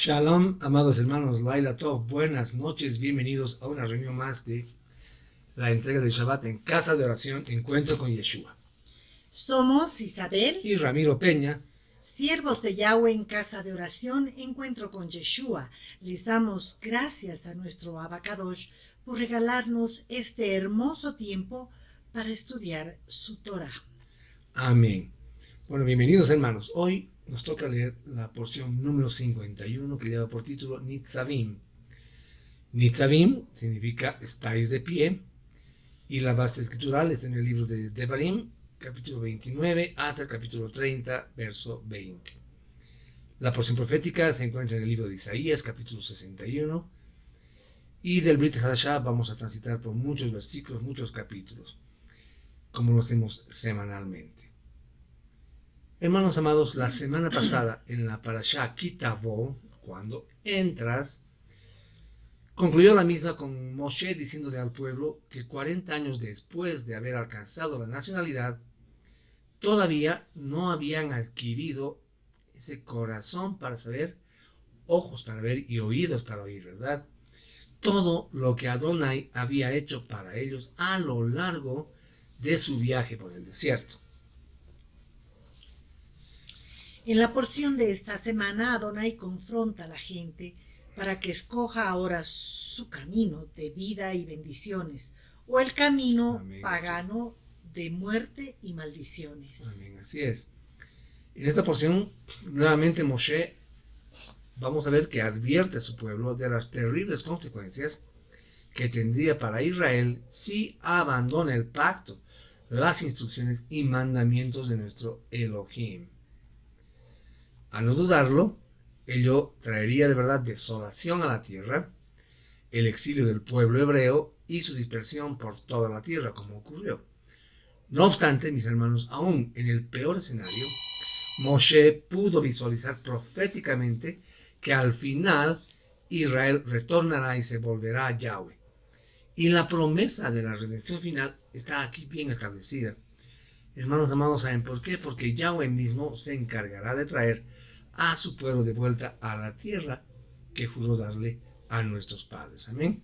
Shalom, amados hermanos, Laila Tov, buenas noches, bienvenidos a una reunión más de la entrega de Shabbat en Casa de Oración, Encuentro con Yeshua. Somos Isabel Y Ramiro Peña, siervos de Yahweh en Casa de Oración, Encuentro con Yeshua. Les damos gracias a nuestro Abacadosh por regalarnos este hermoso tiempo para estudiar su Torah. amén. Bueno, bienvenidos hermanos, hoy nos toca leer la porción número 51 que lleva por título Nitzavim. Nitzavim significa estáis de pie y la base escritural está en el libro de Devarim, capítulo 29 hasta el capítulo 30, verso 20. La porción profética se encuentra en el libro de Isaías, capítulo 61, y del Brit Hadashah vamos a transitar por muchos versículos, muchos capítulos, como lo hacemos semanalmente. Hermanos amados, la semana pasada en la Parashá Kitavo, cuando entras, concluyó la misma con Moshe diciéndole al pueblo que 40 años después de haber alcanzado la nacionalidad, todavía no habían adquirido ese corazón para saber, ojos para ver y oídos para oír, ¿verdad? Todo lo que Adonai había hecho para ellos a lo largo de su viaje por el desierto. En la porción de esta semana, Adonai confronta a la gente para que escoja ahora su camino de vida y bendiciones, o el camino pagano de muerte y maldiciones. Amén, así es. En esta porción, nuevamente Moshe, vamos a ver que advierte a su pueblo de las terribles consecuencias que tendría para Israel si abandona el pacto, las instrucciones y mandamientos de nuestro Elohim. A no dudarlo, ello traería de verdad desolación a la tierra, el exilio del pueblo hebreo y su dispersión por toda la tierra, como ocurrió. No obstante, mis hermanos, aún en el peor escenario, Moshe pudo visualizar proféticamente que al final Israel retornará y se volverá a Yahweh. Y la promesa de la redención final está aquí bien establecida. Hermanos amados, ¿saben por qué? Porque Yahweh mismo se encargará de traer a su pueblo de vuelta a la tierra que juró darle a nuestros padres. Amén.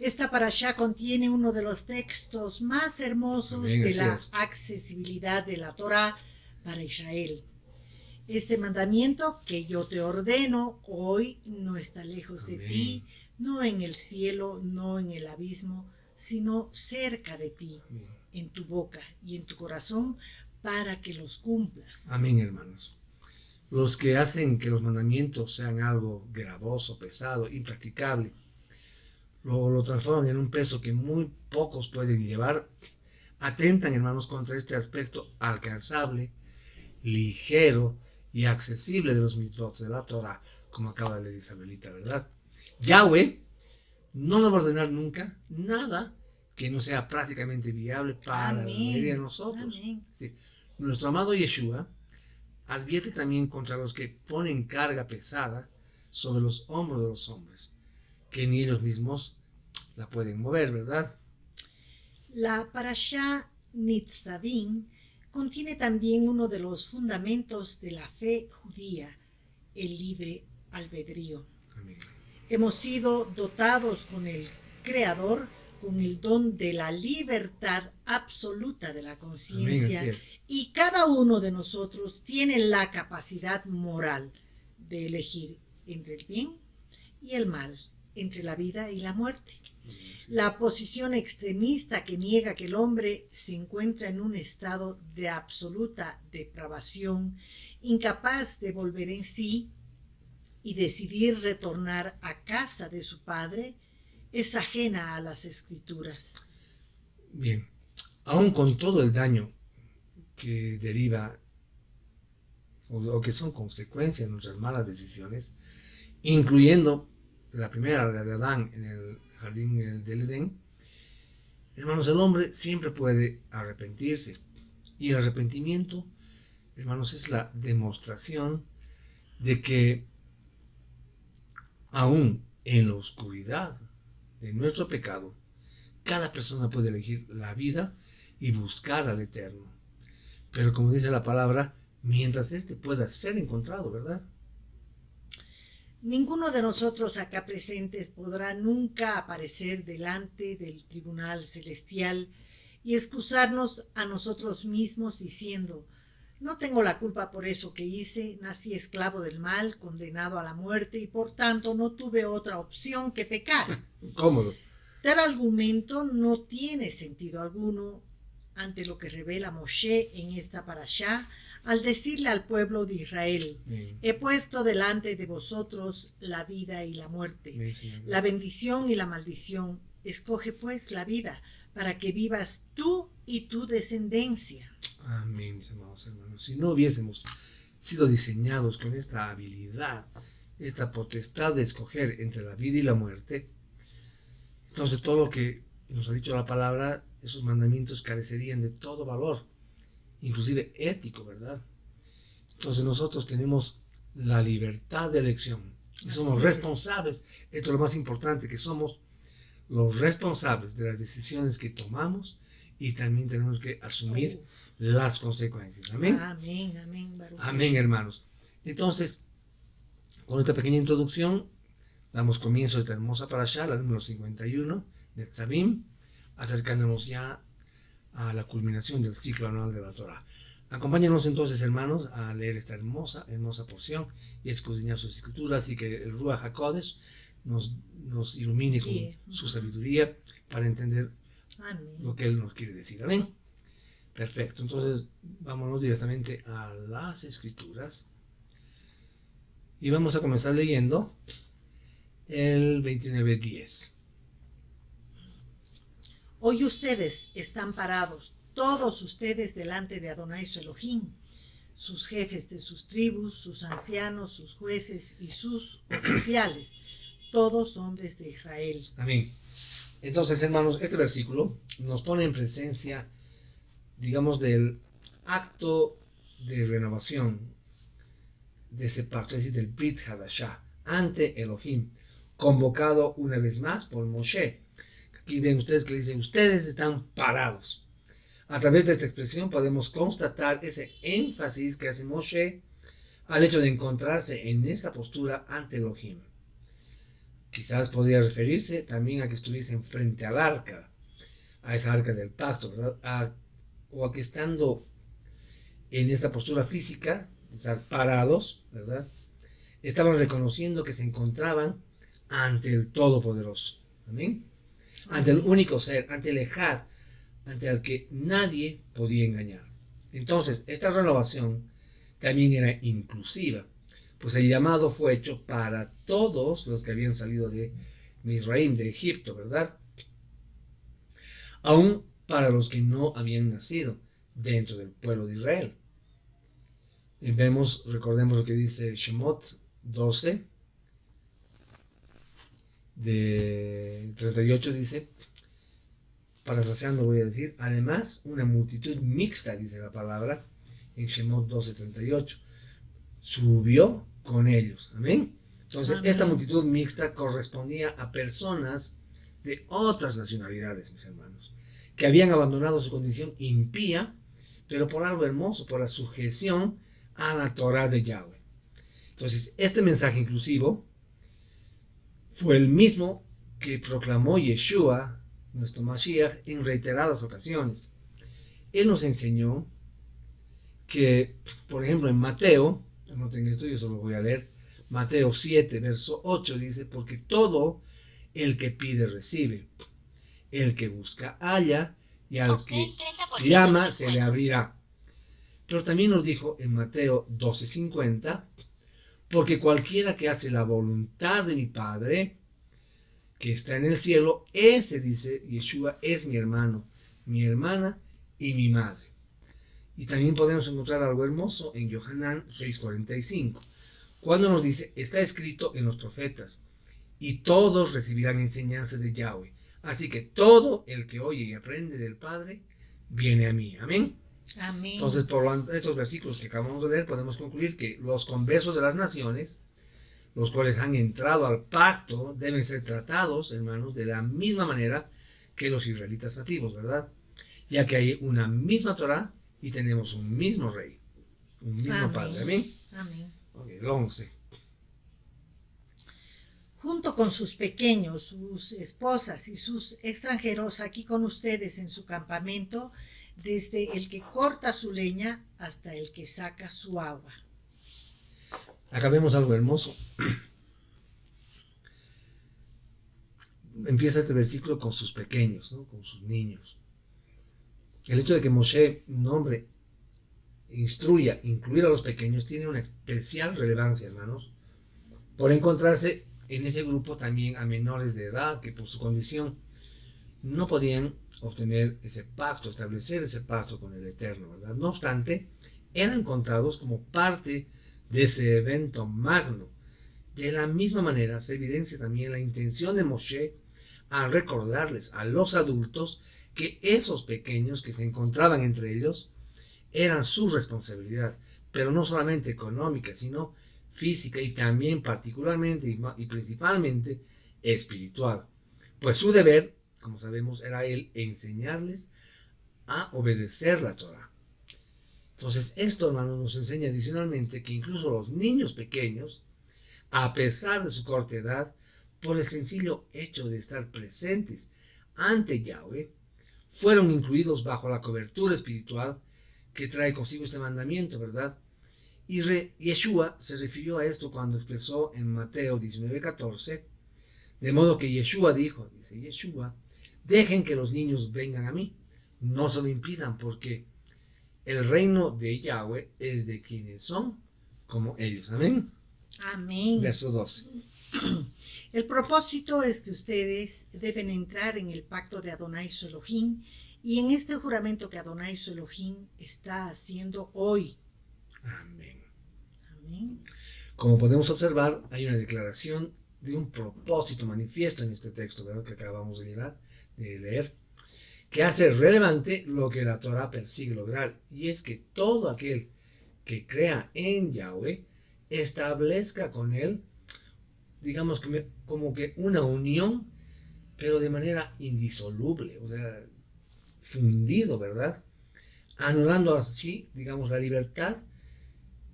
Esta parashá contiene uno de los textos más hermosos de la accesibilidad de la Torah para Israel. Este mandamiento que yo te ordeno hoy no está lejos de ti, no en el cielo, no en el abismo, sino cerca de ti, en tu boca y en tu corazón, para que los cumplas. Amén, hermanos. Los que hacen que los mandamientos sean algo gravoso, pesado, impracticable, lo transforman en un peso que muy pocos pueden llevar, atentan, hermanos, contra este aspecto alcanzable, ligero y accesible de los mitzvot de la Torah, como acaba de leer Isabelita, ¿verdad? Yahweh no nos va a ordenar nunca nada que no sea prácticamente viable para la mayoría de nosotros. Sí. Nuestro amado Yeshua advierte también contra los que ponen carga pesada sobre los hombros de los hombres, que ni ellos mismos la pueden mover, ¿verdad? La parashá Nitzavim contiene también uno de los fundamentos de la fe judía, el libre albedrío. Amén. Hemos sido dotados con el Creador, con el don de la libertad absoluta de la conciencia, y cada uno de nosotros tiene la capacidad moral de elegir entre el bien y el mal, entre la vida y la muerte. La posición extremista que niega que el hombre se encuentra en un estado de absoluta depravación, incapaz de volver en sí y decidir retornar a casa de su padre, es ajena a las escrituras. Bien, aún con todo el daño que deriva o que son consecuencias de nuestras malas decisiones, incluyendo la primera, la de Adán en el jardín del Edén, hermanos, el hombre siempre puede arrepentirse. Y el arrepentimiento, hermanos, es la demostración de que aún en la oscuridad de nuestro pecado, cada persona puede elegir la vida y buscar al Eterno. Pero como dice la palabra, mientras éste pueda ser encontrado, ¿verdad? Ninguno de nosotros acá presentes podrá nunca aparecer delante del tribunal celestial y excusarnos a nosotros mismos diciendo: no tengo la culpa por eso que hice, nací esclavo del mal, condenado a la muerte y por tanto no tuve otra opción que pecar. Cómodo. Tal argumento no tiene sentido alguno ante lo que revela Moshe en esta parashá al decirle al pueblo de Israel: he puesto delante de vosotros la vida y la muerte, la bendición y la maldición. Escoge pues la vida para que vivas tú y tu descendencia. Amén, mis amados hermanos. Si no hubiésemos sido diseñados con esta habilidad, esta potestad de escoger entre la vida y la muerte, entonces todo lo que nos ha dicho la palabra, esos mandamientos carecerían de todo valor, inclusive ético, ¿verdad? Entonces nosotros tenemos la libertad de elección y somos responsables. Esto es lo más importante, que somos los responsables de las decisiones que tomamos y también tenemos que asumir las consecuencias. Amén. Amén, amén, Baruch. Amén, hermanos. Entonces, con esta pequeña introducción, damos comienzo a esta hermosa parashá, la número 51 de Netzavim, acercándonos ya a la culminación del ciclo anual de la Torah. Acompáñanos entonces, hermanos, a leer esta hermosa porción y escudriñar sus escrituras, y que el Ruach HaKodesh nos ilumine con su sabiduría para entender lo que Él nos quiere decir. Amén. Perfecto. Entonces, vámonos directamente a las escrituras y vamos a comenzar leyendo el 29:10. Hoy ustedes están parados, todos ustedes, delante de Adonai su Elohim, sus jefes de sus tribus, sus ancianos, sus jueces y sus oficiales, todos hombres de Israel. Amén. Entonces, hermanos, este versículo nos pone en presencia, digamos, del acto de renovación de ese pacto, es decir, del Brit Hadashah, ante Elohim, convocado una vez más por Moshe. Aquí ven ustedes que dicen: ustedes están parados. A través de esta expresión podemos constatar ese énfasis que hace Moshe al hecho de encontrarse en esta postura ante Elohim. Quizás podría referirse también a que estuviesen frente al arca, a esa arca del pacto, ¿verdad? O a que estando en esta postura física, estar parados, ¿verdad?, estaban reconociendo que se encontraban ante el Todopoderoso. Amén. Ante el único ser, ante el Ejad, ante el que nadie podía engañar. Entonces, esta renovación también era inclusiva, pues el llamado fue hecho para todos los que habían salido de Misraim, de Egipto, ¿verdad? Aún para los que no habían nacido dentro del pueblo de Israel. Y recordemos lo que dice Shemot 12, de 38, dice, parafraseando voy a decir: además, una multitud mixta, dice la palabra en Shemot 12:38, subió con ellos. Amén. Entonces, esta multitud mixta correspondía a personas de otras nacionalidades, mis hermanos, que habían abandonado su condición impía, pero por algo hermoso, por la sujeción a la Torah de Yahweh. Entonces, este mensaje inclusivo fue el mismo que proclamó Yeshua, nuestro Mashiach, en reiteradas ocasiones. Él nos enseñó que, por ejemplo, en Mateo, anoten esto, yo solo voy a leer, Mateo 7, verso 8, dice: porque todo el que pide recibe, el que busca halla, y al que llama se le abrirá. Pero también nos dijo en Mateo 12:50, porque cualquiera que hace la voluntad de mi Padre, que está en el cielo, ese, dice Yeshua, es mi hermano, mi hermana y mi madre. Y también podemos encontrar algo hermoso en Yohanan 6:45, cuando nos dice: está escrito en los profetas, y todos recibirán enseñanza de Yahweh. Así que todo el que oye y aprende del Padre viene a mí. Amén. Amén. Entonces, por estos versículos que acabamos de leer, podemos concluir que los conversos de las naciones, los cuales han entrado al pacto, deben ser tratados, hermanos, de la misma manera que los israelitas nativos, ¿verdad? Ya que hay una misma Torah y tenemos un mismo rey, un mismo Padre. Amén. Amén. Okay, el 11. junto con sus pequeños, sus esposas y sus extranjeros aquí con ustedes en su campamento, desde el que corta su leña hasta el que saca su agua. Acá vemos algo hermoso. Empieza este versículo con sus pequeños, ¿no? Con sus niños. El hecho de que Moshe nombre, instruya, incluir a los pequeños tiene una especial relevancia, hermanos, por encontrarse en ese grupo también a menores de edad que por su condición no podían obtener ese pacto, establecer ese pacto con el Eterno, ¿verdad? No obstante, eran contados como parte de ese evento magno. De la misma manera se evidencia también la intención de Moshe al recordarles a los adultos que esos pequeños que se encontraban entre ellos eran su responsabilidad, pero no solamente económica, sino física y también particularmente y principalmente espiritual. Pues su deber, como sabemos, era el enseñarles a obedecer la Torah. Entonces, esto, hermanos, nos enseña adicionalmente que incluso los niños pequeños, a pesar de su corta edad, por el sencillo hecho de estar presentes ante Yahweh, fueron incluidos bajo la cobertura espiritual que trae consigo este mandamiento, ¿verdad? Y Yeshua se refirió a esto cuando expresó en Mateo 19:14, de modo que Yeshua dijo, dice Yeshua, dejen que los niños vengan a mí, no se lo impidan, porque el reino de Yahweh es de quienes son como ellos. Amén. Amén. Verso 12. El propósito es que ustedes deben entrar en el pacto de Adonai su Elohim y en este juramento que Adonai su Elohim está haciendo hoy. Amén. Amén. Como podemos observar, hay una declaración de un propósito manifiesto en este texto, ¿verdad? Que acabamos de leer, que hace relevante lo que la Torah persigue lograr, y es que todo aquel que crea en Yahweh establezca con él, digamos, como que una unión, pero de manera indisoluble, o sea, fundido, ¿verdad? Anulando así, digamos, la libertad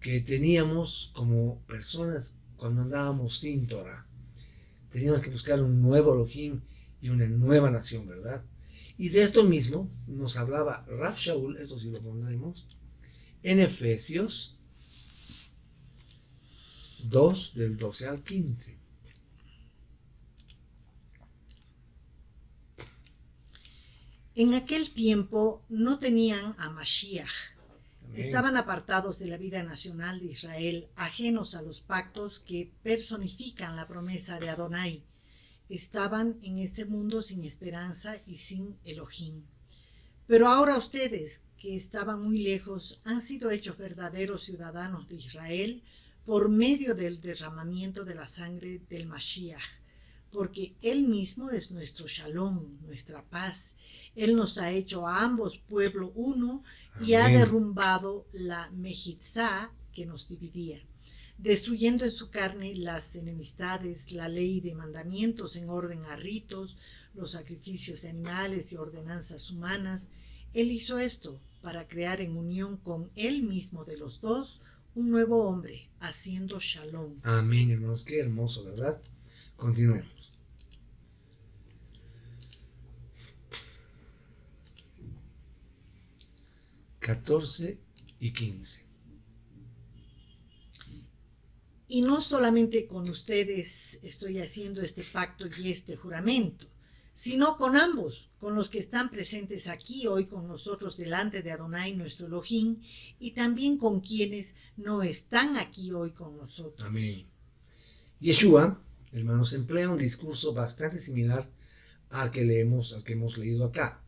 que teníamos como personas cuando andábamos sin Torah. Teníamos que buscar un nuevo Elohim y una nueva nación, ¿verdad? Y de esto mismo nos hablaba Rav Shaul, esto sí lo pondremos, en Efesios 2, del 12 al 15. En aquel tiempo no tenían a Mashiach. Amén. Estaban apartados de la vida nacional de Israel, ajenos a los pactos que personifican la promesa de Adonai. Estaban en este mundo sin esperanza y sin Elohim. Pero ahora ustedes, que estaban muy lejos, han sido hechos verdaderos ciudadanos de Israel por medio del derramamiento de la sangre del Mashiach, porque Él mismo es nuestro Shalom, nuestra paz. Él nos ha hecho a ambos pueblo uno y ha derrumbado la Mejitzá que nos dividía, destruyendo en su carne las enemistades, la ley de mandamientos en orden a ritos, los sacrificios de animales y ordenanzas humanas. Él hizo esto para crear en unión con Él mismo de los dos un nuevo hombre, haciendo Shalom. Amén, hermanos, qué hermoso, ¿verdad? Continuemos. (14 y 15). Y no solamente con ustedes estoy haciendo este pacto y este juramento, sino con ambos, con los que están presentes aquí hoy con nosotros delante de Adonai nuestro Elohim, y también con quienes no están aquí hoy con nosotros. Amén. Yeshua, hermanos, emplea un discurso bastante similar al que hemos leído acá,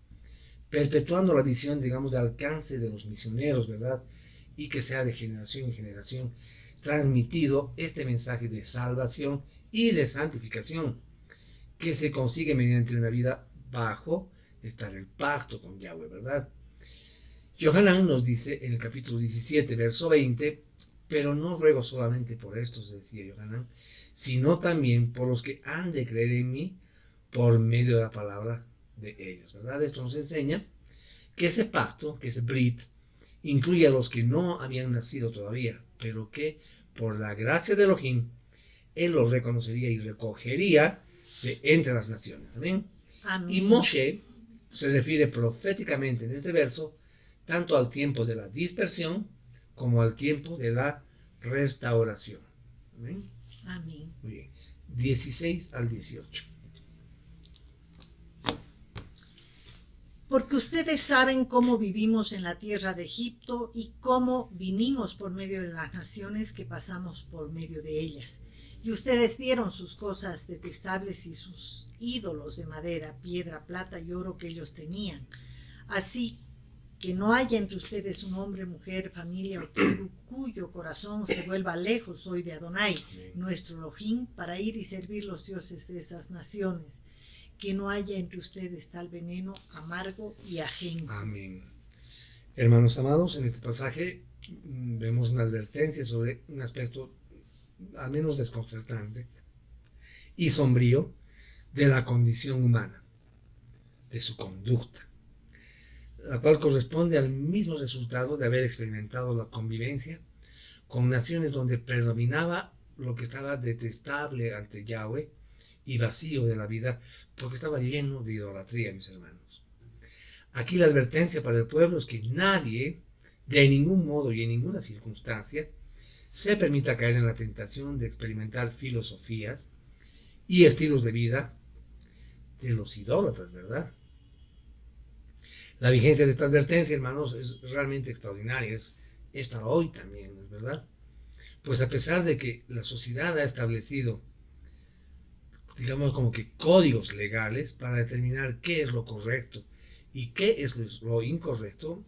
perpetuando la visión, digamos, de alcance de los misioneros, ¿verdad? Y que sea de generación en generación transmitido este mensaje de salvación y de santificación que se consigue mediante una vida bajo el pacto con Yahweh, ¿verdad? Yohanan nos dice en el capítulo 17, verso 20, pero no ruego solamente por estos, decía Yohanan, sino también por los que han de creer en mí por medio de la palabra de ellos, ¿verdad? Esto nos enseña que ese pacto, que ese Brit, incluye a los que no habían nacido todavía, pero que por la gracia de Elohim él los reconocería y recogería de entre las naciones. Amén. Amén. Y Moshe se refiere proféticamente en este verso tanto al tiempo de la dispersión como al tiempo de la restauración. Amén. Amén. Muy bien. 16 al 18. Porque ustedes saben cómo vivimos en la tierra de Egipto y cómo vinimos por medio de las naciones que pasamos por medio de ellas. Y ustedes vieron sus cosas detestables y sus ídolos de madera, piedra, plata y oro que ellos tenían. Así que no haya entre ustedes un hombre, mujer, familia o tribu cuyo corazón se vuelva lejos hoy de Adonai, nuestro Elohim, para ir y servir los dioses de esas naciones. Que no haya entre ustedes tal veneno amargo y ajeno. Amén. Hermanos amados, en este pasaje vemos una advertencia sobre un aspecto al menos desconcertante y sombrío de la condición humana, de su conducta, la cual corresponde al mismo resultado de haber experimentado la convivencia con naciones donde predominaba lo que estaba detestable ante Yahweh y vacío de la vida, porque estaba lleno de idolatría, mis hermanos. Aquí la advertencia para el pueblo es que nadie, de ningún modo y en ninguna circunstancia, se permita caer en la tentación de experimentar filosofías y estilos de vida de los idólatras, ¿verdad? La vigencia de esta advertencia, hermanos, es realmente extraordinaria, es para hoy también, ¿no es verdad? Pues a pesar de que la sociedad ha establecido, digamos, como que códigos legales para determinar qué es lo correcto y qué es lo incorrecto,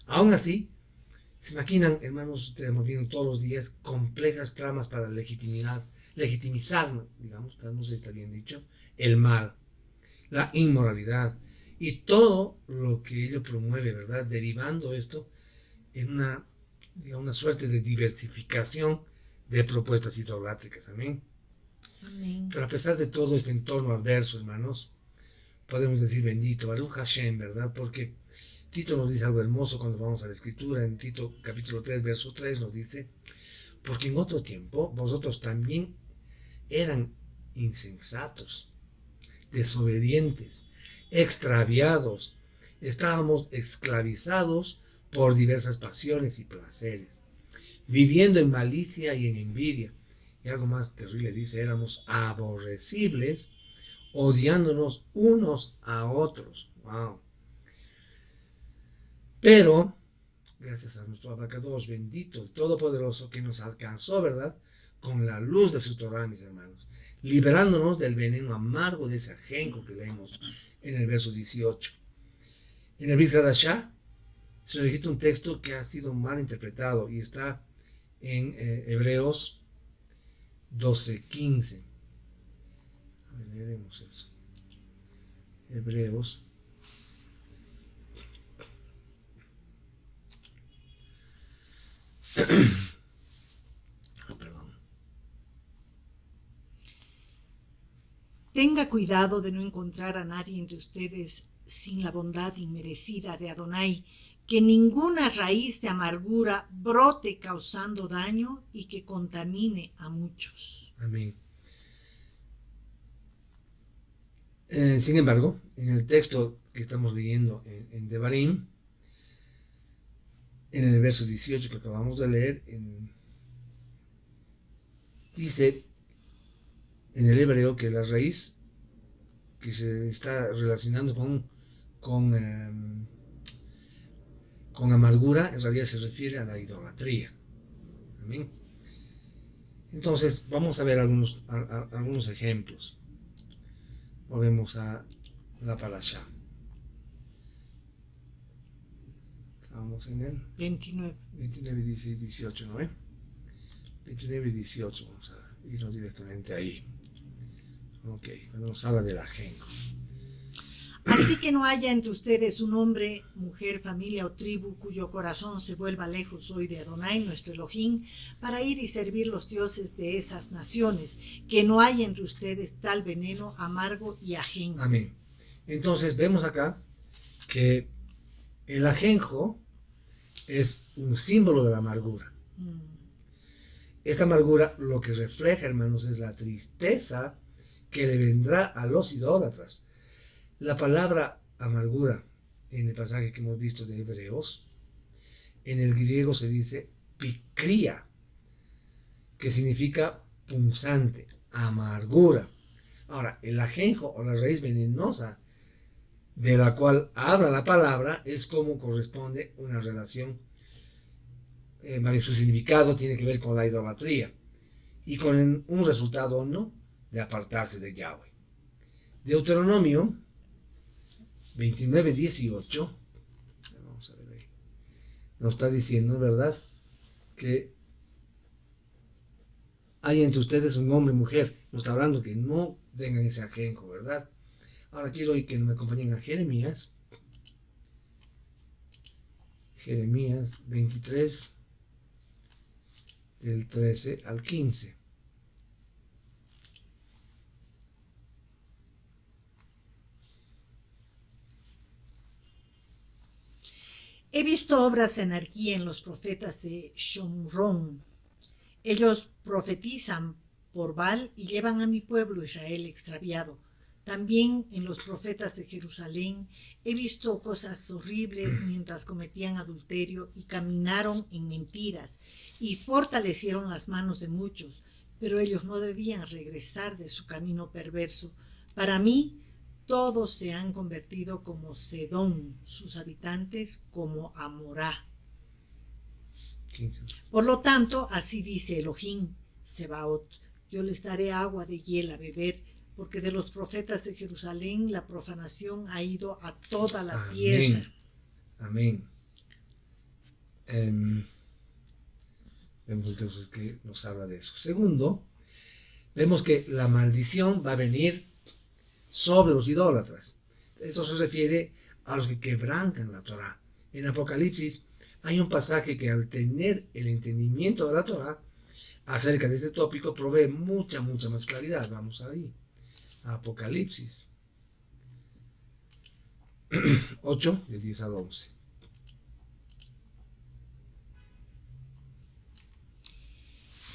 aún así, se imaginan, hermanos, estamos viendo todos los días complejas tramas para legitimizar, digamos, no sé si está bien dicho, el mal, la inmoralidad y todo lo que ello promueve, ¿verdad? Derivando esto en una suerte de diversificación de propuestas idolátricas. Amén. Amén. Pero a pesar de todo este entorno adverso, hermanos, podemos decir bendito, Baruch Hashem, ¿verdad? Porque Tito nos dice algo hermoso cuando vamos a la Escritura. En Tito capítulo 3, verso 3 nos dice: porque en otro tiempo vosotros también eran insensatos, desobedientes, extraviados, estábamos esclavizados por diversas pasiones y placeres, viviendo en malicia y en envidia. Y algo más terrible dice: éramos aborrecibles, odiándonos unos a otros. Wow. Pero, gracias a nuestro Abacados, bendito, el Todopoderoso, que nos alcanzó, ¿verdad?, con la luz de su Torah, mis hermanos, liberándonos del veneno amargo de ese ajenjo que leemos en el verso 18. En el Brit Hadashah se registra un texto que ha sido mal interpretado y está en Hebreos 12:15. A ver, leeremos eso. Hebreos. Perdón. Tenga cuidado de no encontrar a nadie entre ustedes sin la bondad inmerecida de Adonai, que ninguna raíz de amargura brote causando daño y que contamine a muchos. Amén. Sin embargo, en el texto que estamos leyendo en Devarim, en el verso 18 que acabamos de leer, dice en el hebreo que la raíz que se está relacionando con amargura en realidad se refiere a la idolatría. Amén. Entonces vamos a ver algunos ejemplos. Volvemos a la parashá. Estamos en el 29, 16, 18, ¿no? 29 y 18, vamos a irnos directamente ahí. Ok, cuando nos habla del ajenjo. Así que no haya entre ustedes un hombre, mujer, familia o tribu cuyo corazón se vuelva lejos hoy de Adonai, nuestro Elohim, para ir y servir los dioses de esas naciones. Que no haya entre ustedes tal veneno amargo y ajenjo. Amén. Entonces vemos acá que el ajenjo es un símbolo de la amargura. Esta amargura lo que refleja, hermanos, es la tristeza que le vendrá a los idólatras. La palabra amargura, en el pasaje que hemos visto de Hebreos, en el griego se dice picría, que significa punzante, amargura. Ahora, el ajenjo o la raíz venenosa de la cual habla la palabra es como corresponde una relación, su significado tiene que ver con la idolatría y con un resultado no de apartarse de Yahweh. Deuteronomio 29:18, vamos a ver ahí, nos está diciendo, ¿verdad?, que hay entre ustedes un hombre y mujer. Nos está hablando que no tengan ese ajenjo, ¿verdad? Ahora quiero que me acompañen a Jeremías 23, del 13 al 15. He visto obras de anarquía en los profetas de Shomrón. Ellos profetizan por Baal y llevan a mi pueblo Israel extraviado. También en los profetas de Jerusalén he visto cosas horribles mientras cometían adulterio y caminaron en mentiras y fortalecieron las manos de muchos, pero ellos no debían regresar de su camino perverso. Para mí, todos se han convertido como Sedón, sus habitantes como Amorá. 15. Por lo tanto, así dice Elohim Sebaot: yo les daré agua de hiel a beber, porque de los profetas de Jerusalén la profanación ha ido a toda la tierra. Amén. Vemos entonces que nos habla de eso. Segundo, vemos que la maldición va a venir sobre los idólatras. Esto se refiere a los que quebrantan la Torah. En Apocalipsis hay un pasaje que, al tener el entendimiento de la Torah acerca de este tópico, provee mucha más claridad. Vamos ahí. Apocalipsis 8, del 10 al 11.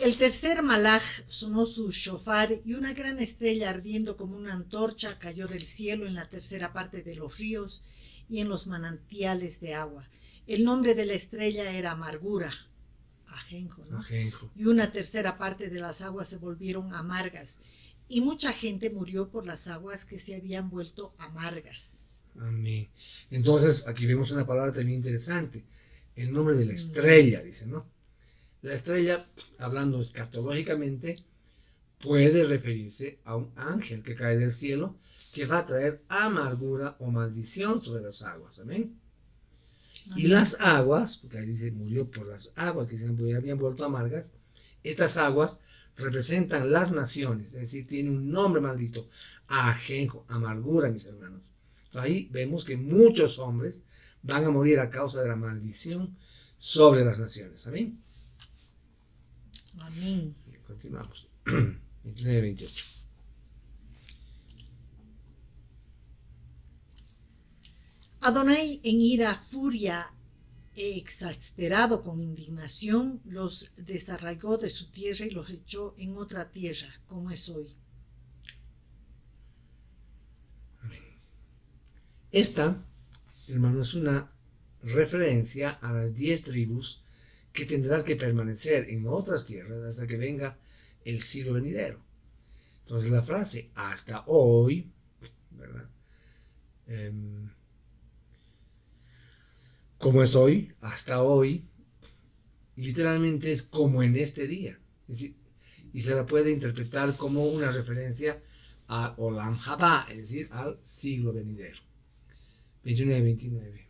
El tercer malaj sonó su shofar y una gran estrella ardiendo como una antorcha cayó del cielo en la tercera parte de los ríos y en los manantiales de agua. El nombre de la estrella era amargura, ajenjo, ¿no? Ajenjo. Y una tercera parte de las aguas se volvieron amargas y mucha gente murió por las aguas que se habían vuelto amargas. Amén. Entonces, aquí vemos una palabra también interesante. El nombre de la estrella, dice, ¿no? La estrella, hablando escatológicamente, puede referirse a un ángel que cae del cielo, que va a traer amargura o maldición sobre las aguas. Amén. Amén. Y las aguas, porque ahí dice, murió por las aguas que se habían vuelto amargas, estas aguas representan las naciones, es decir, tiene un nombre maldito, ajenjo, amargura, mis hermanos. Entonces, ahí vemos que muchos hombres van a morir a causa de la maldición sobre las naciones. Amén. Amén. Continuamos. 29-28. Adonai, en ira, furia e exasperado con indignación, los desarraigó de su tierra y los echó en otra tierra, como es hoy. Amén. Esta, hermano, es una referencia a las 10 tribus que tendrán que permanecer en otras tierras hasta que venga el siglo venidero. Entonces la frase hasta hoy, ¿verdad? Como es hoy, hasta hoy, literalmente es como en este día. Es decir, y se la puede interpretar como una referencia a Olam Haba, es decir, al siglo venidero. 29-29.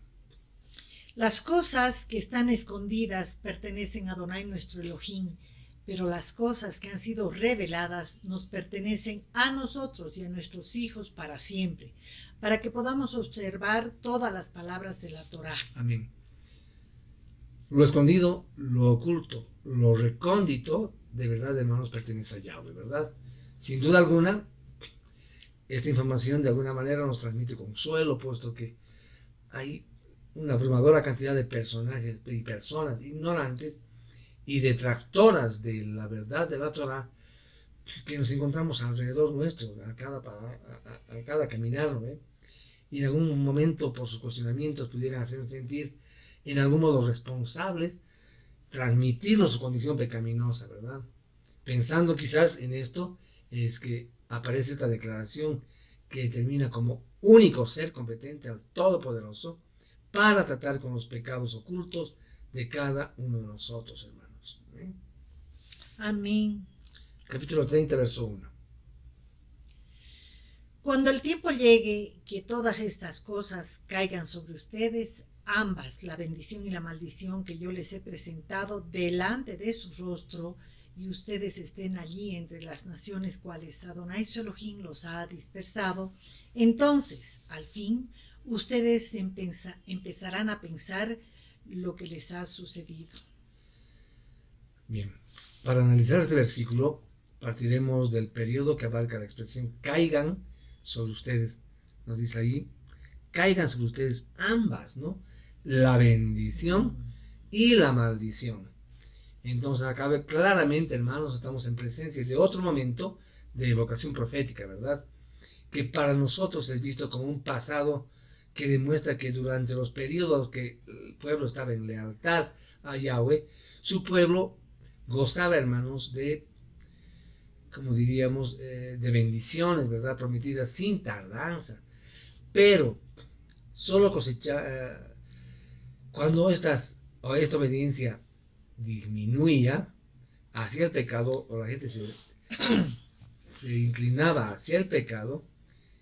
Las cosas que están escondidas pertenecen a Adonai nuestro Elohim, pero las cosas que han sido reveladas nos pertenecen a nosotros y a nuestros hijos para siempre, para que podamos observar todas las palabras de la Torá. Amén. Lo escondido, lo oculto, lo recóndito, de verdad, hermanos, pertenece a Yahweh, ¿verdad? Sin duda alguna, esta información de alguna manera nos transmite consuelo, puesto que hay una abrumadora cantidad de personajes y personas ignorantes y detractoras de la verdad de la Torah que nos encontramos alrededor nuestro, a cada caminar, ¿no? Y en algún momento por sus cuestionamientos pudieran hacernos sentir en algún modo responsables, transmitirnos su condición pecaminosa, ¿verdad? Pensando quizás en esto, es que aparece esta declaración que determina como único ser competente al Todopoderoso para tratar con los pecados ocultos de cada uno de nosotros, hermanos. ¿Eh? Amén. Capítulo 30, verso 1. Cuando el tiempo llegue que todas estas cosas caigan sobre ustedes, ambas, la bendición y la maldición que yo les he presentado delante de su rostro, y ustedes estén allí entre las naciones cuales Adonai su Elohim los ha dispersado, entonces, al fin, ustedes empezarán a pensar lo que les ha sucedido. Bien, para analizar este versículo, partiremos del periodo que abarca la expresión caigan sobre ustedes. Nos dice ahí, caigan sobre ustedes ambas, ¿no? La bendición y la maldición. Entonces acá claramente, hermanos, estamos en presencia de otro momento de evocación profética, ¿verdad? Que para nosotros es visto como un pasado que demuestra que durante los periodos que el pueblo estaba en lealtad a Yahweh, su pueblo gozaba, hermanos, de, como diríamos, de bendiciones, ¿verdad? Prometidas sin tardanza. Pero solo cuando esta obediencia disminuía hacia el pecado, o la gente se inclinaba hacia el pecado,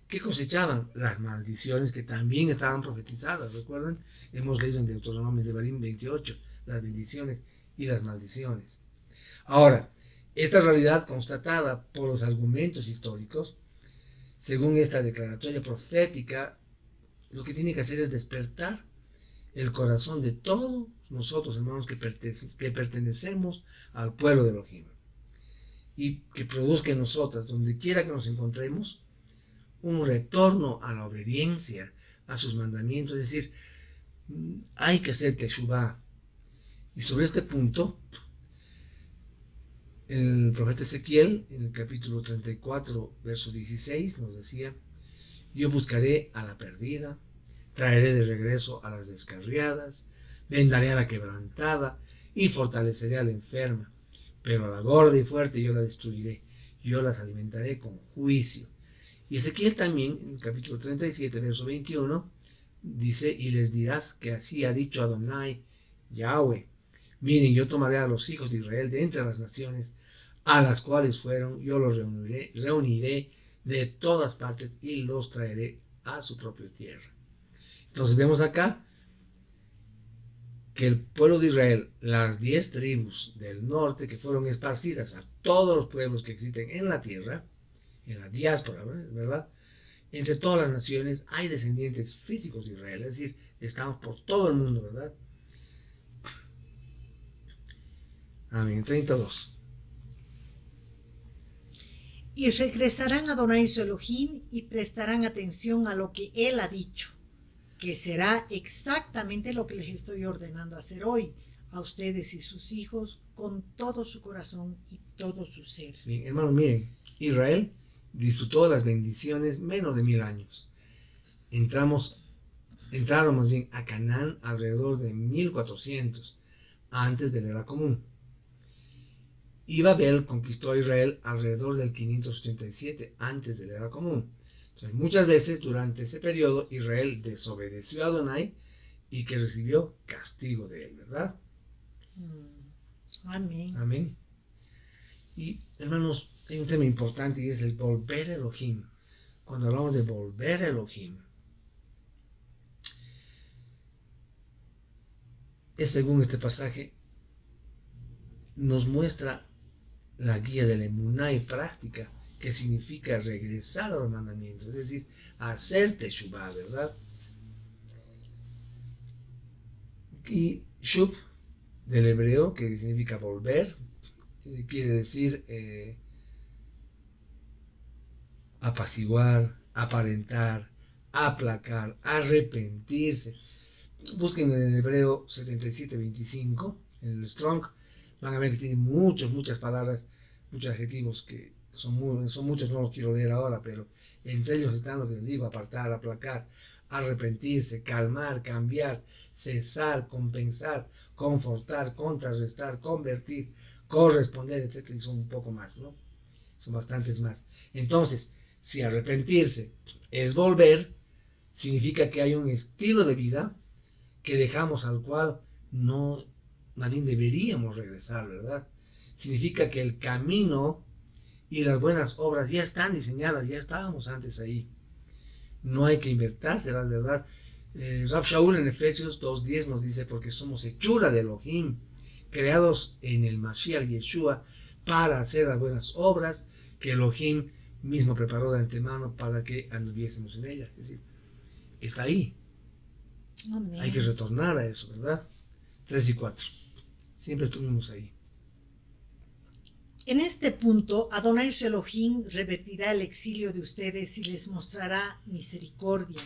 ¿qué cosechaban? Las maldiciones que también estaban profetizadas. ¿Recuerdan? Hemos leído en Deuteronomio de Barim 28, las bendiciones y las maldiciones. Ahora, esta realidad constatada por los argumentos históricos, según esta declaratoria profética, lo que tiene que hacer es despertar el corazón de todos nosotros, hermanos, que pertenecemos al pueblo de Elohim, y que produzca en nosotras, donde quiera que nos encontremos, un retorno a la obediencia a sus mandamientos. Es decir, hay que hacer teshuvá. Y sobre este punto, el profeta Ezequiel, en el capítulo 34, verso 16, nos decía: yo buscaré a la perdida, traeré de regreso a las descarriadas, vendaré a la quebrantada y fortaleceré a la enferma, pero a la gorda y fuerte yo la destruiré, yo las alimentaré con juicio. Y Ezequiel también, en el capítulo 37, verso 21, dice: y les dirás que así ha dicho Adonai, Yahweh, miren, yo tomaré a los hijos de Israel de entre las naciones a las cuales fueron, yo los reuniré de todas partes y los traeré a su propia tierra. Entonces vemos acá que el pueblo de Israel, las 10 tribus del norte que fueron esparcidas a todos los pueblos que existen en la tierra, en la diáspora, ¿verdad? Entre todas las naciones hay descendientes físicos de Israel, es decir, estamos por todo el mundo, ¿verdad? Amén. 32. Y regresarán a Adonai su Elohim y prestarán atención a lo que él ha dicho, que será exactamente lo que les estoy ordenando hacer hoy a ustedes y sus hijos con todo su corazón y todo su ser. Bien, hermanos, miren, Israel disfrutó de las bendiciones menos de 1000 años. Entraron más bien a Canaán alrededor de 1400 antes de la era común. Y Babel conquistó a Israel alrededor del 587 antes de la era común. Entonces, muchas veces durante ese periodo Israel desobedeció a Adonai y que recibió castigo de él, ¿verdad? Amén. Amén. Y hermanos, hay un tema importante y es el volver a Elohim. Cuando hablamos de volver a Elohim, es, según este pasaje, nos muestra la guía de la emuná y práctica, que significa regresar a los mandamientos, es decir, hacer teshuvá, ¿verdad? Y shub, del hebreo, que significa volver, quiere decir apaciguar, aparentar, aplacar, arrepentirse. Busquen en el hebreo 77:25, en el Strong, van a ver que tiene muchas palabras, muchos adjetivos que son muchos, no los quiero leer ahora, pero entre ellos están lo que les digo: apartar, aplacar, arrepentirse, calmar, cambiar, cesar, compensar, confortar, contrarrestar, convertir, corresponder, etc. Y son un poco más, ¿no? Son bastantes más. Entonces, si arrepentirse es volver, significa que hay un estilo de vida que dejamos, al cual no, más bien deberíamos regresar, ¿verdad? Significa que el camino y las buenas obras ya están diseñadas, ya estábamos antes ahí. No hay que inventárselas, ¿verdad? Rav Shaul en Efesios 2:10 nos dice: porque somos hechura de Elohim, creados en el Mashiach Yeshua para hacer las buenas obras que Elohim mismo preparó de antemano para que anduviésemos en ellas. Es decir, está ahí. Amén. Hay que retornar a eso, ¿verdad? 3 y 4. Siempre estuvimos ahí. En este punto, Adonai su Elohim revertirá el exilio de ustedes y les mostrará misericordia.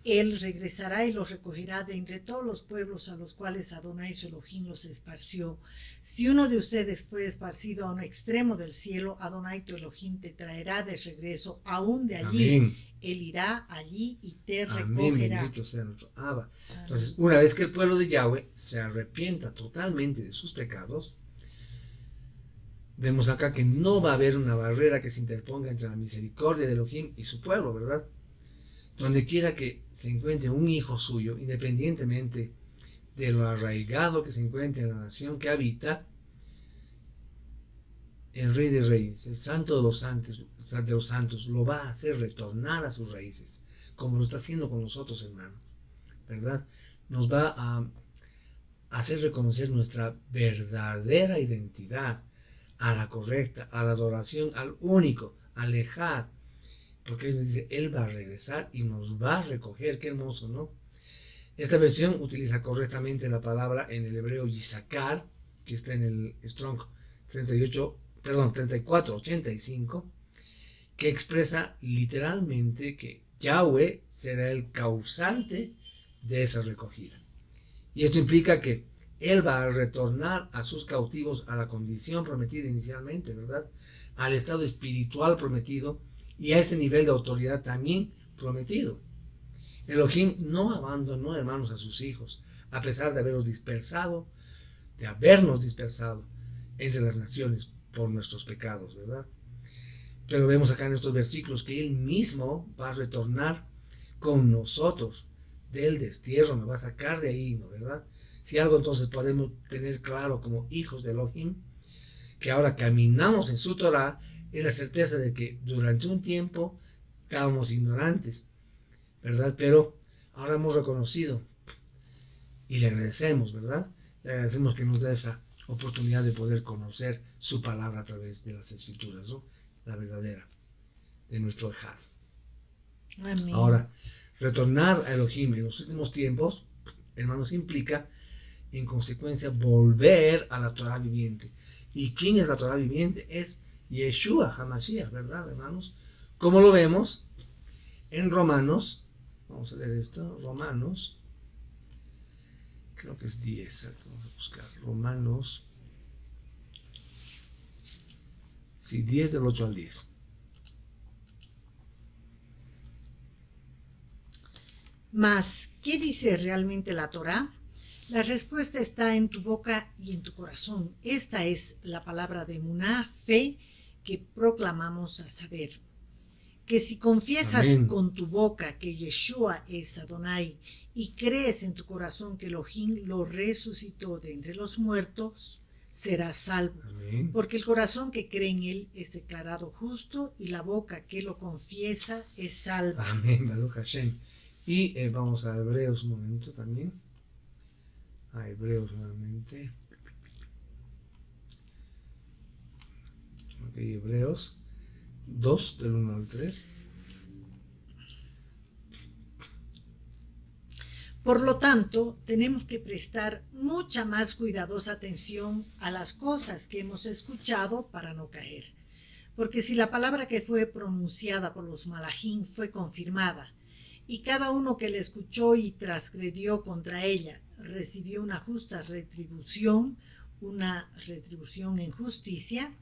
Él regresará y los recogerá de entre todos los pueblos a los cuales Adonai su Elohim los esparció. Si uno de ustedes fue esparcido a un extremo del cielo, Adonai tu Elohim te traerá de regreso aún de allí. Amén. Él irá allí y te Amén, recogerá. bendito sea nuestro Abba. Entonces, una vez que el pueblo de Yahweh se arrepienta totalmente de sus pecados, vemos acá que no va a haber una barrera que se interponga entre la misericordia de Elohim y su pueblo, ¿verdad? Donde quiera que se encuentre un hijo suyo, independientemente de lo arraigado que se encuentre en la nación que habita, el Rey de Reyes, el Santo de los Santos, lo va a hacer retornar a sus raíces, como lo está haciendo con nosotros, hermanos, ¿verdad? Nos va a hacer reconocer nuestra verdadera identidad, a la correcta, a la adoración, al único, al Ejad, porque Él dice: Él va a regresar y nos va a recoger. Qué hermoso, ¿no? Esta versión utiliza correctamente la palabra en el hebreo Yisakar, que está en el Strong 3485, que expresa literalmente que Yahweh será el causante de esa recogida. Y esto implica que Él va a retornar a sus cautivos a la condición prometida inicialmente, ¿verdad? Al estado espiritual prometido y a este nivel de autoridad también prometido. Elohim no abandonó, hermanos, a sus hijos, a pesar de habernos dispersado entre las naciones por nuestros pecados, ¿verdad? Pero vemos acá en estos versículos que Él mismo va a retornar con nosotros del destierro, nos va a sacar de ahí, ¿no? ¿Verdad? Si algo entonces podemos tener claro como hijos de Elohim, que ahora caminamos en su Torah, es la certeza de que durante un tiempo estábamos ignorantes, ¿verdad? Pero ahora hemos reconocido y le agradecemos, ¿verdad? Le agradecemos que nos da esa oportunidad de poder conocer su palabra a través de las Escrituras, ¿no? La verdadera, de nuestro Ejad. Amén. Ahora, retornar a Elohim en los últimos tiempos, hermanos, implica en consecuencia volver a la Torah viviente. ¿Y quién es la Torah viviente? Es Yeshua HaMashiach, ¿verdad, hermanos? Como lo vemos en Romanos, vamos a leer esto, Romanos, creo que es 10, vamos a buscar, Romanos, sí, 10 del 8 al 10. Mas, ¿qué dice realmente la Torá? La respuesta está en tu boca y en tu corazón. Esta es la palabra de emuná, fe, que proclamamos a saber. Que si confiesas Amén. con tu boca que Yeshua es Adonai y crees en tu corazón que Elohim lo resucitó de entre los muertos, serás salvo. Amén. Porque el corazón que cree en él es declarado justo y la boca que lo confiesa es salva. Amén, Baruch Hashem. Y vamos a Hebreos un momento también. A Hebreos nuevamente. Ok, Hebreos 2, del 1 al 3. Por lo tanto, tenemos que prestar mucha más cuidadosa atención a las cosas que hemos escuchado para no caer. Porque si la palabra que fue pronunciada por los malajim fue confirmada, y cada uno que la escuchó y transgredió contra ella recibió una justa retribución, una retribución en justicia,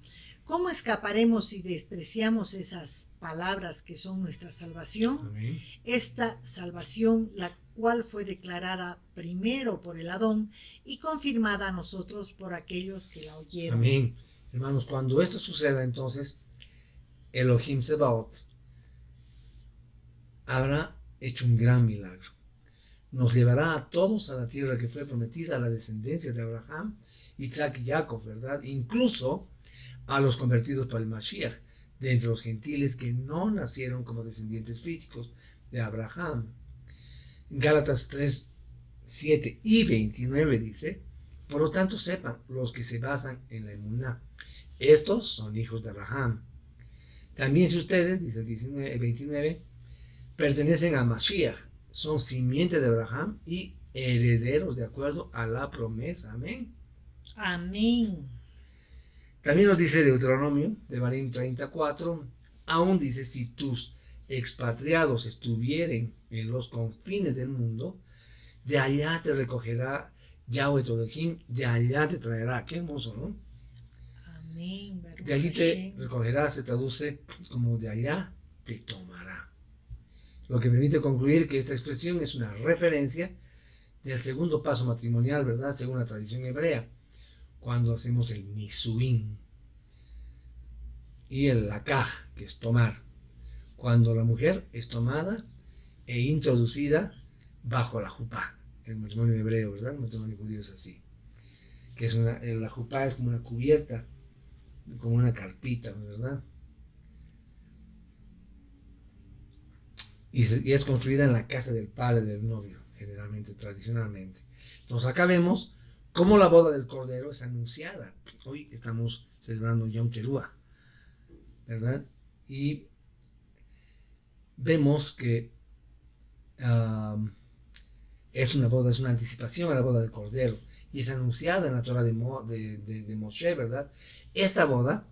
¿cómo escaparemos si despreciamos esas palabras que son nuestra salvación? Amén. Esta salvación, la cual fue declarada primero por el Adón y confirmada a nosotros por aquellos que la oyeron. Amén. Hermanos, cuando esto suceda, entonces, Elohim Sebaot habrá hecho un gran milagro. Nos llevará a todos a la tierra que fue prometida a la descendencia de Abraham, Isaac y Jacob, ¿verdad? Incluso a los convertidos para el Mashiach, de entre los gentiles que no nacieron como descendientes físicos de Abraham. En Gálatas 3, 7 y 29 dice: por lo tanto sepan los que se basan en la emuná, estos son hijos de Abraham. También si ustedes, dice el 29, pertenecen a Mashiach, son simiente de Abraham y herederos de acuerdo a la promesa. Amén. Amén. También nos dice Deuteronomio, Devarim 34, aún dice: si tus expatriados estuvieren en los confines del mundo, de allá te recogerá Yahweh tu Elohim, de allá te traerá. Qué hermoso, ¿no? Amén. De allí te recogerá, se traduce como de allá te tomará. Lo que permite concluir que esta expresión es una referencia del segundo paso matrimonial, ¿verdad? Según la tradición hebrea, cuando hacemos el nisuín, y el lakaj, que es tomar, cuando la mujer es tomada e introducida bajo la jupá. El matrimonio hebreo, ¿verdad? El matrimonio judío es así, que es la jupá es como una cubierta, como una carpita, ¿verdad? Y es construida en la casa del padre del novio, generalmente, tradicionalmente. Entonces acá vemos cómo la boda del Cordero es anunciada. Hoy estamos celebrando Yom Teruah, ¿verdad? Y vemos que es una boda, es una anticipación a la boda del Cordero, y es anunciada en la Torah de Moshe, ¿verdad? Esta boda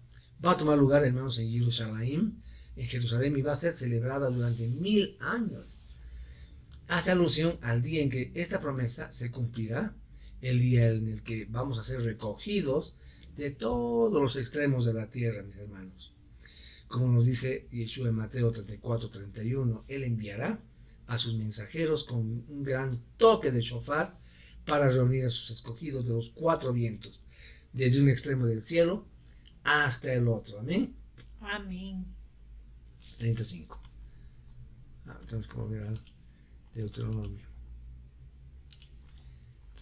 va a tomar lugar, hermanos, en Jerusalén, y va a ser celebrada durante 1000 años. Hace alusión al día en que esta promesa se cumplirá, el día en el que vamos a ser recogidos de todos los extremos de la tierra, mis hermanos. Como nos dice Yeshua en Mateo 34, 31, Él enviará a sus mensajeros con un gran toque de shofar para reunir a sus escogidos de los 4 vientos, desde un extremo del cielo hasta el otro. Amén. Amén. 35. Tenemos que volver al Deuteronomio.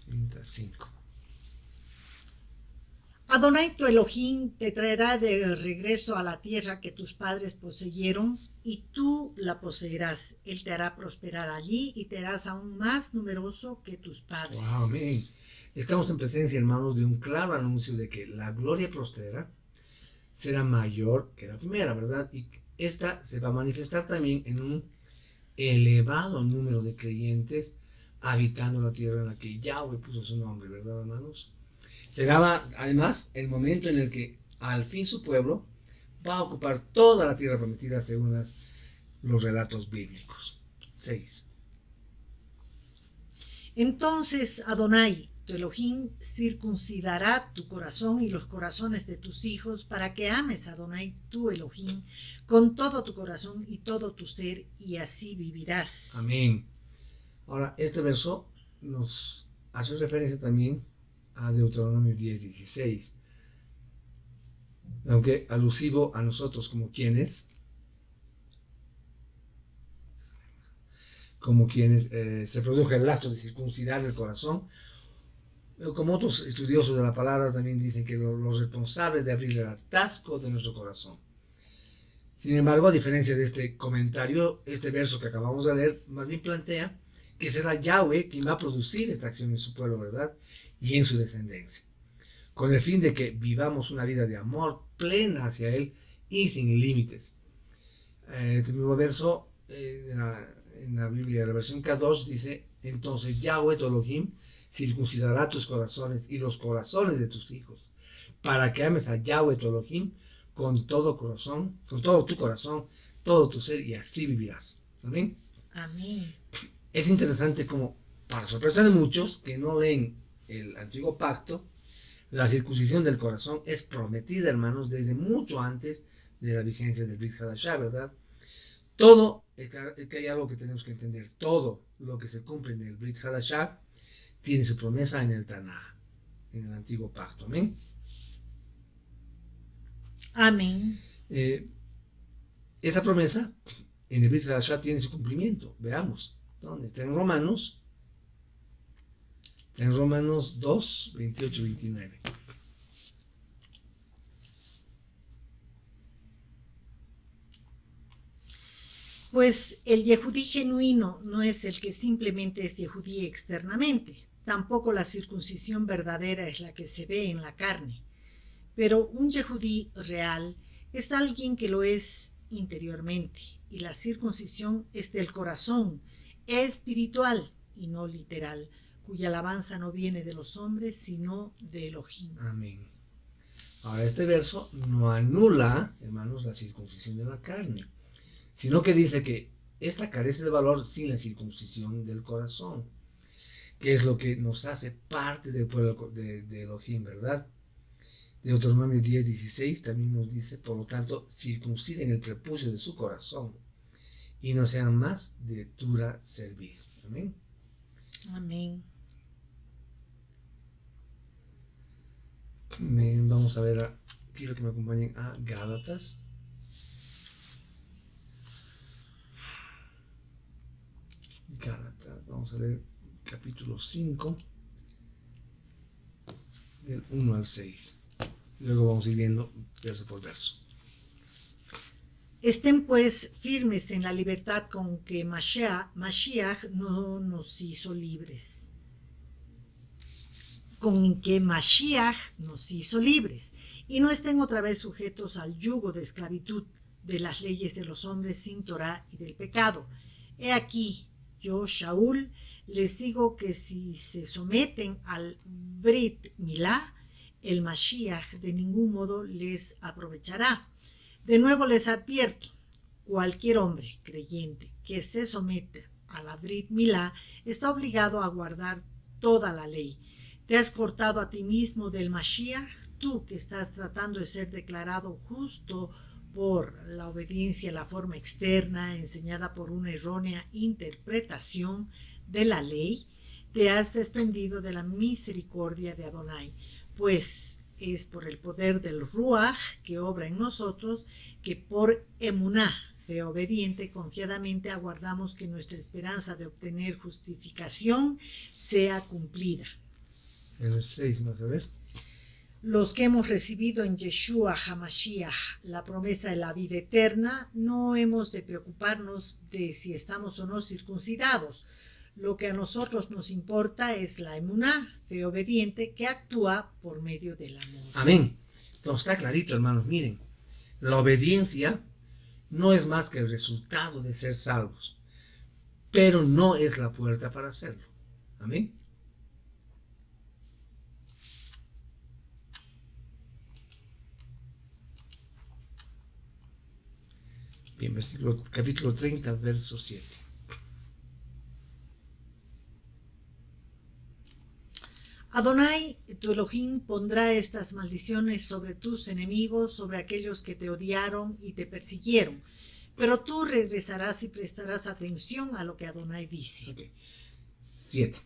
35. Adonai tu Elohim te traerá de regreso a la tierra que tus padres poseyeron, y tú la poseerás. Él te hará prosperar allí y te harás aún más numeroso que tus padres. Wow, amén. Estamos en presencia, hermanos, de un claro anuncio de que la gloria prostera será mayor que la primera, ¿verdad? Y esta se va a manifestar también en un elevado número de creyentes habitando la tierra en la que Yahweh puso su nombre, ¿verdad, hermanos? Será además el momento en el que al fin su pueblo va a ocupar toda la tierra prometida según los relatos bíblicos. 6. Entonces Adonai tu Elohim circuncidará tu corazón y los corazones de tus hijos, para que ames a Adonai tu Elohim con todo tu corazón y todo tu ser, y así vivirás. Amén. Ahora, este verso nos hace referencia también a Deuteronomio 10:16, aunque alusivo a nosotros como quienes se produjo el acto de circuncidar el corazón. Como otros estudiosos de la palabra también dicen que los responsables de abrir el atasco de nuestro corazón. Sin embargo, a diferencia de este comentario, este verso que acabamos de leer más bien plantea que será Yahweh quien va a producir esta acción en su pueblo, ¿verdad? Y en su descendencia, con el fin de que vivamos una vida de amor plena hacia Él y sin límites. Este mismo verso en la Biblia, la versión K2, dice: entonces Yahweh tu Elohim circuncidará tus corazones y los corazones de tus hijos, para que ames a Yahweh tu Elohim con todo corazón, con todo tu corazón, todo tu ser, y así vivirás. Amén. Amén. Es interesante como, para sorpresa de muchos que no leen el antiguo pacto, La circuncisión del corazón es prometida, hermanos, desde mucho antes de la vigencia del Brit Hadashah, ¿verdad? Todo, es que hay algo que tenemos que entender, todo lo que se cumple en el Brit Hadashah tiene su promesa en el Tanaj, en el Antiguo Pacto. Amén. Amén. Esta promesa en el Brit Hadashah tiene su cumplimiento. Veamos. ¿Dónde? Está en Romanos. Está en Romanos 2, 28, 29. Pues el yehudí genuino no es el que simplemente es yehudí externamente. Tampoco la circuncisión verdadera es la que se ve en la carne. Pero un yehudí real es alguien que lo es interiormente. Y la circuncisión es del corazón, espiritual y no literal, cuya alabanza no viene de los hombres, sino de Elohim. Amén. Ahora, este verso no anula, hermanos, la circuncisión de la carne, sino que dice que esta carece de valor sin la circuncisión del corazón, que es lo que nos hace parte del pueblo de Elohim, ¿verdad? Deuteronomio 10, 16 también nos dice, por lo tanto, circunciden el prepucio de su corazón y no sean más de dura cerviz. Amén. Amén. Vamos a ver, quiero que me acompañen a Gálatas. Gálatas, vamos a leer capítulo 5, del 1 al 6. Luego vamos a ir viendo verso por verso. Estén pues firmes en la libertad con que Mashiach no nos hizo libres. Con que Mashiach nos hizo libres. Y no estén otra vez sujetos al yugo de esclavitud de las leyes de los hombres sin Torah y del pecado. He aquí, yo, Shaul, les digo que si se someten al Brit Milá, el Mashiach de ningún modo les aprovechará. De nuevo les advierto, cualquier hombre creyente que se someta a la Brit Milá está obligado a guardar toda la ley. ¿Te has cortado a ti mismo del Mashiach? Tú que estás tratando de ser declarado justo por la obediencia a la forma externa enseñada por una errónea interpretación de la ley, te has desprendido de la misericordia de Adonai, pues es por el poder del Ruach que obra en nosotros que por emuná, fe obediente, confiadamente aguardamos que nuestra esperanza de obtener justificación sea cumplida. En el 6, vamos a ver. Los que hemos recibido en Yeshua HaMashiach la promesa de la vida eterna, no hemos de preocuparnos de si estamos o no circuncidados. Lo que a nosotros nos importa es la emuná, fe obediente, que actúa por medio del amor. Amén. Entonces está clarito, hermanos. Miren, la obediencia no es más que el resultado de ser salvos, pero no es la puerta para hacerlo. Amén. Bien, capítulo 30, verso 7. Adonai, tu Elohim, pondrá estas maldiciones sobre tus enemigos, sobre aquellos que te odiaron y te persiguieron. Pero tú regresarás y prestarás atención a lo que Adonai dice. Okay. 7.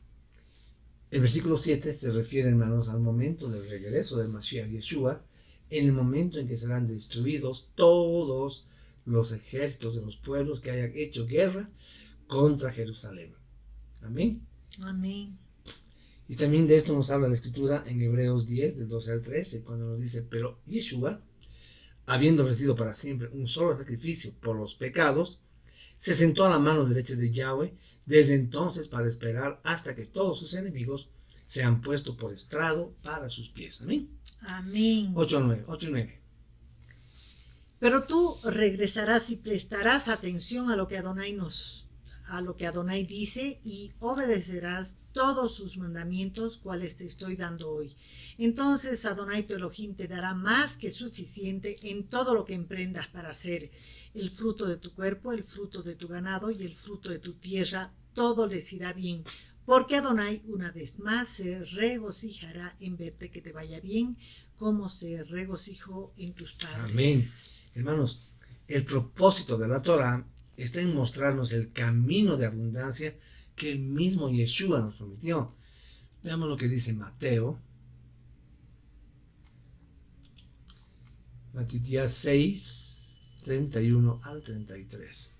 El versículo 7 se refiere, hermanos, al momento del regreso del Mashiach Yeshua, en el momento en que serán destruidos todos los ejércitos de los pueblos que hayan hecho guerra contra Jerusalén. Amén. Amén. Y también de esto nos habla la Escritura en Hebreos 10, del 12 al 13, cuando nos dice, pero Yeshua, habiendo ofrecido para siempre un solo sacrificio por los pecados, se sentó a la mano derecha de Yahweh desde entonces para esperar hasta que todos sus enemigos sean puestos por estrado para sus pies. Amén. Amén. 8 y 9. Pero tú regresarás y prestarás atención a lo que Adonai dice y obedecerás todos sus mandamientos, cuales te estoy dando hoy. Entonces Adonai tu Elohim te dará más que suficiente en todo lo que emprendas para hacer. El fruto de tu cuerpo, el fruto de tu ganado y el fruto de tu tierra, todo les irá bien, Porque Adonai una vez más se regocijará en verte que te vaya bien, como se regocijó en tus padres. Amén. Hermanos, el propósito de la Torah está en mostrarnos el camino de abundancia que el mismo Yeshua nos prometió. Veamos lo que dice Mateo. Mateo 6, 31 al 33.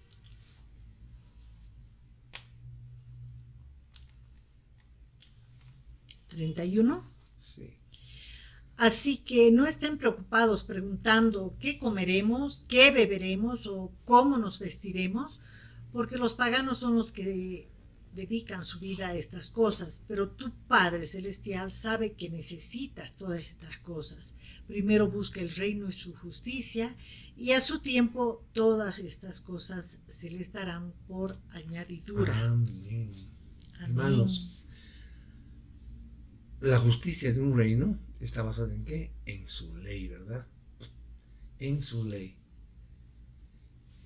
¿31? Sí. Así que no estén preocupados preguntando qué comeremos, qué beberemos o cómo nos vestiremos, porque los paganos son los que dedican su vida a estas cosas, pero tu Padre Celestial sabe que necesitas todas estas cosas. Primero busca el reino y su justicia, y a su tiempo todas estas cosas se les darán por añadidura. Amén. Amén. Hermanos, la justicia de un reino está basada en ¿qué? En su ley, ¿verdad? En su ley.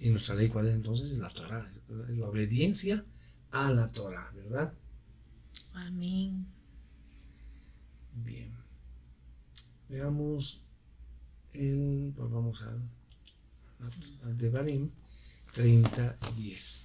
¿Y nuestra ley cuál es entonces? La Torah, la obediencia a la Torah, ¿verdad? Amén. Bien. Veamos pues vamos al Devarim 30:10.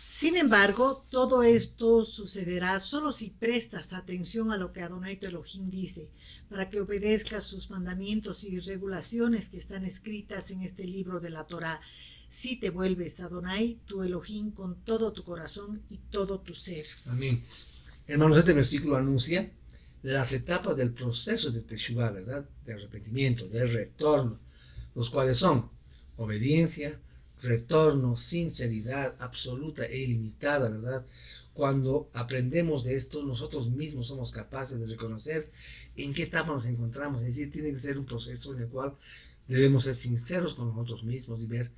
Sin embargo, todo esto sucederá solo si prestas atención a lo que Adonai tu Elohim dice, para que obedezcas sus mandamientos y regulaciones que están escritas en este libro de la Torá. Si te vuelves Adonai tu Elohim con todo tu corazón y todo tu ser. Amén. Hermanos, este versículo anuncia las etapas del proceso de Teshuvah, ¿verdad? De arrepentimiento, de retorno, los cuales son obediencia, retorno, sinceridad absoluta e ilimitada, ¿verdad? Cuando aprendemos de esto, nosotros mismos somos capaces de reconocer en qué etapa nos encontramos. Es decir, tiene que ser un proceso en el cual debemos ser sinceros con nosotros mismos y ver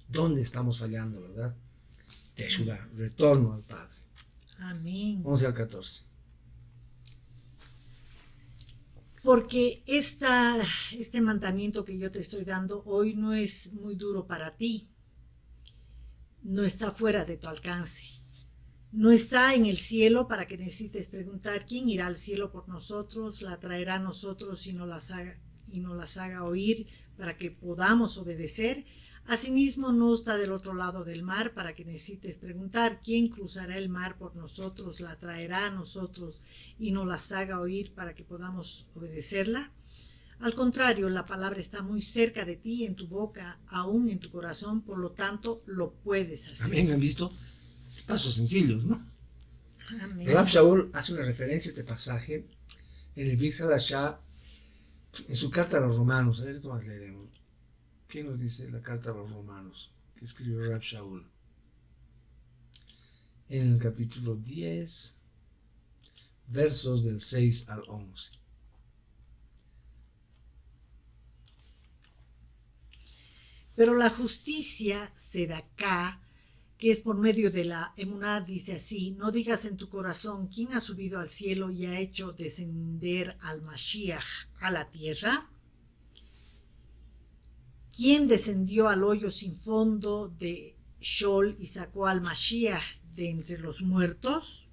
dónde estamos fallando, ¿verdad? Teshuvah, retorno al Padre. Amén. 11 al 14. Porque este mandamiento que yo te estoy dando hoy no es muy duro para ti. No está fuera de tu alcance. No está en el cielo para que necesites preguntar quién irá al cielo por nosotros, la traerá a nosotros y nos las haga oír para que podamos obedecer. Asimismo, no está del otro lado del mar para que necesites preguntar quién cruzará el mar por nosotros, la traerá a nosotros y nos las haga oír para que podamos obedecerla. Al contrario, la palabra está muy cerca de ti, en tu boca, aún en tu corazón, por lo tanto, lo puedes hacer. Amén, ¿han visto? Pasos sencillos, ¿no? Amén. Rav Shaul hace una referencia a este pasaje en el Brit Hadashah, en su carta a los romanos. A ver, esto más leeremos. ¿Qué nos dice la carta a los romanos que escribió Rav Shaul? En el capítulo 10, versos del 6 al 11. Pero la justicia sedaká, que es por medio de la emuná, dice así: no digas en tu corazón quién ha subido al cielo y ha hecho descender al Mashiach a la tierra. ¿Quién descendió al hoyo sin fondo de Sheol y sacó al Mashiach de entre los muertos?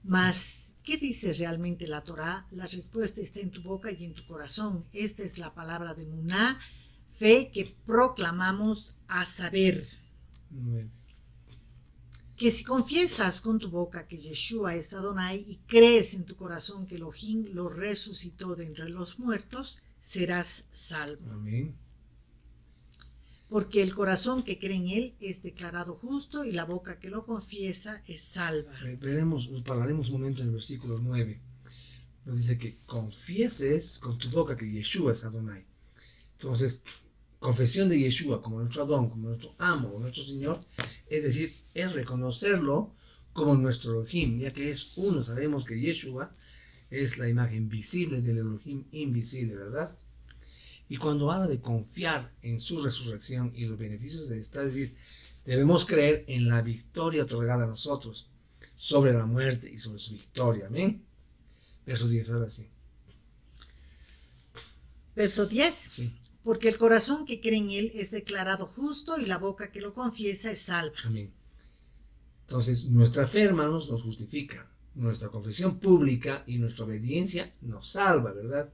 Mas, ¿qué dice realmente la Torá? La respuesta está en tu boca y en tu corazón. Esta es la palabra de Muná, fe que proclamamos, a saber, que si confiesas con tu boca que Yeshua es Adonai y crees en tu corazón que Elohim lo resucitó de entre los muertos, serás salvo. Amén. Porque el corazón que cree en él es declarado justo y la boca que lo confiesa es salva. Pararemos un momento en el versículo 9. Nos dice que confieses con tu boca que Yeshua es Adonai. Entonces, confesión de Yeshua como nuestro Adón, como nuestro amo, como nuestro Señor, es decir, es reconocerlo como nuestro Elohim, ya que es uno. Sabemos que Yeshua es la imagen visible del Elohim invisible, ¿verdad? Y cuando habla de confiar en su resurrección y los beneficios de esta, es decir, debemos creer en la victoria otorgada a nosotros sobre la muerte y sobre su victoria. Amén. Verso 10, ahora sí. Verso 10. Sí. porque el corazón que cree en él es declarado justo y la boca que lo confiesa es salva. Amén. Entonces, nuestra fe, hermanos, nos justifica. Nuestra confesión pública y nuestra obediencia nos salva, ¿verdad?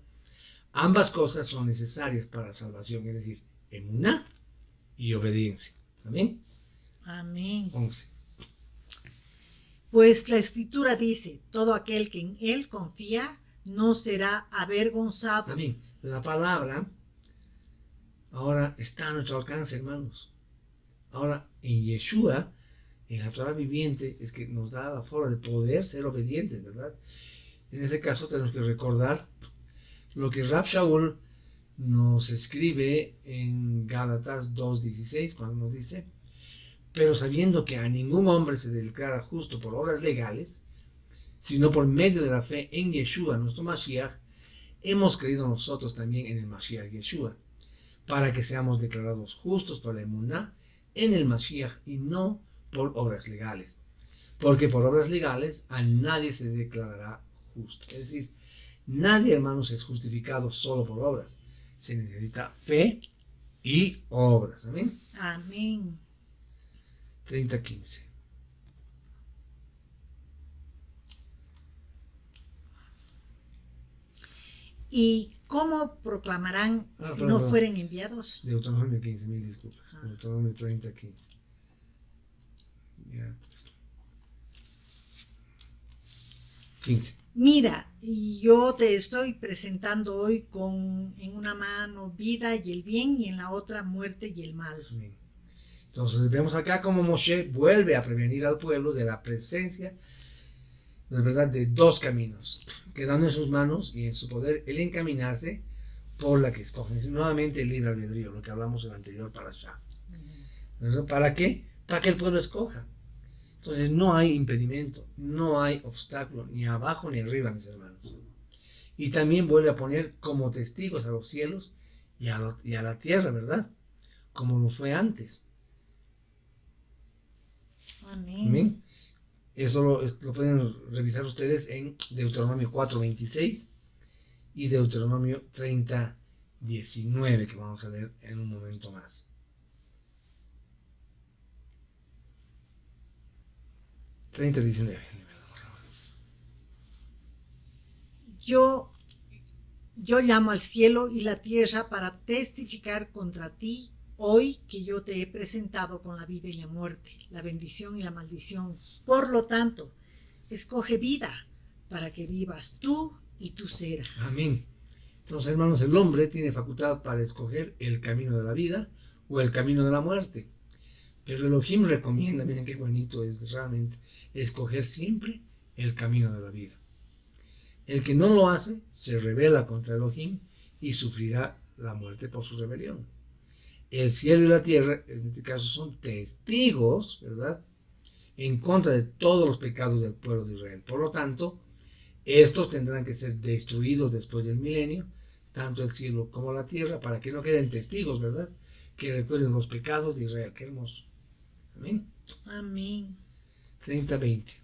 Ambas cosas son necesarias para la salvación, es decir, emuná y obediencia. Amén. Amén. 11. Pues la Escritura dice, todo aquel que en él confía no será avergonzado. Amén. La palabra ahora está a nuestro alcance, hermanos. Ahora, en Yeshua, en la Torah viviente, es que nos da la forma de poder ser obedientes, ¿verdad? En ese caso tenemos que recordar lo que Rab Shaul nos escribe en Gálatas 2:16, cuando nos dice: pero sabiendo que a ningún hombre se declara justo por obras legales, sino por medio de la fe en Yeshua, nuestro Mashiach, hemos creído nosotros también en el Mashiach Yeshua, para que seamos declarados justos por la emuná en el Mashiach y no por obras legales. Porque por obras legales a nadie se declarará justo. Es decir, nadie, hermanos, es justificado solo por obras. Se necesita fe y obras. Amén. Amén. 30:15. ¿Y cómo proclamarán si no fueren enviados? Deuteronomio 15, mil disculpas. Deuteronomio 30:15. 15. Mira, yo te estoy presentando hoy en una mano vida y el bien y en la otra muerte y el mal. Amén. Entonces vemos acá como Moshe vuelve a prevenir al pueblo de la presencia, de verdad, de dos caminos, quedando en sus manos y en su poder el encaminarse por la que escogen. Es nuevamente el libre albedrío, lo que hablamos en el anterior parashá. ¿Para qué? Para que el pueblo escoja. Entonces no hay impedimento, no hay obstáculo, ni abajo ni arriba, mis hermanos. Y también vuelve a poner como testigos a los cielos y a la tierra, ¿verdad? Como lo fue antes. Amén. Amén. Eso lo pueden revisar ustedes en Deuteronomio 4:26 y Deuteronomio 30:19, que vamos a leer en un momento más. Yo llamo al cielo y la tierra para testificar contra ti hoy que yo te he presentado con la vida y la muerte, la bendición y la maldición. Por lo tanto, escoge vida para que vivas tú y tu ser. Amén. Entonces, hermanos, el hombre tiene facultad para escoger el camino de la vida o el camino de la muerte. Pero Elohim recomienda, miren qué bonito es realmente, escoger siempre el camino de la vida. El que no lo hace se rebela contra Elohim y sufrirá la muerte por su rebelión. El cielo y la tierra, en este caso, son testigos, ¿verdad?, en contra de todos los pecados del pueblo de Israel. Por lo tanto, estos tendrán que ser destruidos después del milenio, tanto el cielo como la tierra, para que no queden testigos, ¿verdad?, que recuerden los pecados de Israel. Qué hermoso. Amén. Amén. 30:20.